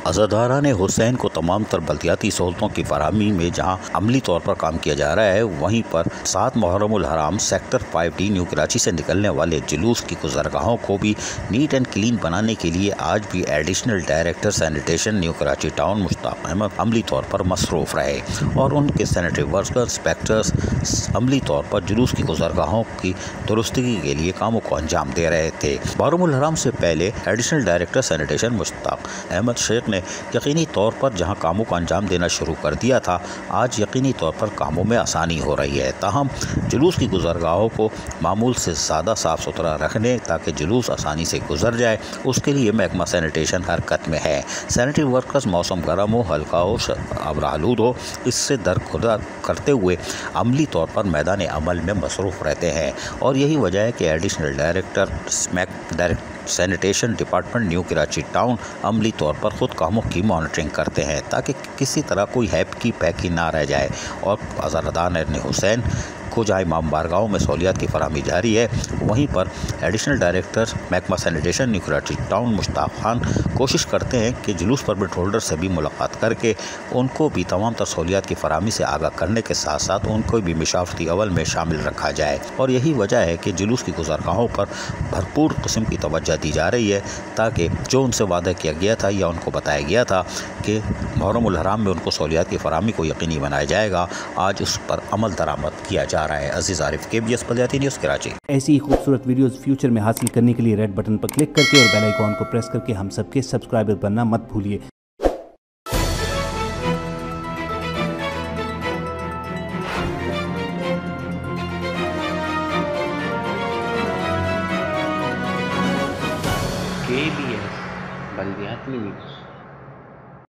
عزاداران حسین کو تمام تر بلدیاتی سہولتوں کی فراہمی میں جہاں عملی طور پر کام کیا جا رہا ہے، وہیں پر 7 محرم الحرام سیکٹر 5D نیو کراچی سے نکلنے والے جلوس کی گزرگاہوں کو بھی نیٹ اینڈ کلین بنانے کے لیے آج بھی additional director sanitation new Karachi town Mushtaq Ahmed عملی طور پر مصروف رہے اور ان کے سینیٹری ورکر انسپیکٹرز عملی طور پر جلوس کی گزرگاہوں کی درستگی کے لیے کاموں کو انجام دے رہے تھے۔ محرم الحرام سے پہلے ایڈیشنل ڈائریکٹر سینیٹیشن مشتاق احمد شیخ نے یقینی طور پر جہاں کاموں کو انجام دینا شروع کر دیا تھا، آج یقینی طور پر کاموں میں آسانی ہو رہی ہے۔ تاہم جلوس کی گزرگاہوں کو معمول سے زیادہ صاف ستھرا رکھنے تاکہ جلوس آسانی سے گزر جائے، اس کے لیے محکمہ سینیٹیشن حرکت میں ہے۔ سینیٹری ورکرز موسم گرم ہو، ہلکا ہو، آبرآلود ہو، اس سے درگزر کرتے ہوئے عملی طور پر میدان عمل میں مصروف رہتے ہیں، اور یہی وجہ ہے کہ additional director sanitation department new Karachi town عملی طور پر خود کاموں کی مانیٹرنگ کرتے ہیں تاکہ کسی طرح کوئی ہیپ کی پیکی نہ رہ جائے، اور عزاداران حسین کو جہاں امام بارگاہوں میں سہولیات کی فراہمی جاری ہے، وہیں پر ایڈیشنل ڈائریکٹر محکمہ سینیٹیشن نیو کراچی ٹاؤن مشتاق خان کوشش کرتے ہیں کہ جلوس پرمٹ ہولڈر سے بھی ملاقات کر کے ان کو بھی تمام تر سہولیات کی فراہمی سے آگاہ کرنے کے ساتھ ساتھ ان کو بھی مشاورتی عمل میں شامل رکھا جائے، اور یہی وجہ ہے کہ جلوس کی گزرگاہوں پر بھرپور قسم کی توجہ دی جا رہی ہے تاکہ جو ان سے وعدہ کیا گیا تھا یا ان کو بتایا گیا تھا کہ محرم الحرام میں ان کو سہولیات کی فراہمی کو یقینی بنایا جائے گا، آج اس پر عمل درآمد کیا جا رہا ہے۔ عزیز عارف، KBS بلدیاتی نیوز کراچی۔ ایسی ہی خوبصورت ویڈیوز فیوچر میں حاصل کرنے کے لیے ریڈ بٹن پر کلک کر کے اور بیل آئیکن کو پریس کر کے ہم سب کے سبسکرائبر بننا مت بھولیے۔ KBS بلدیاتی نیوز۔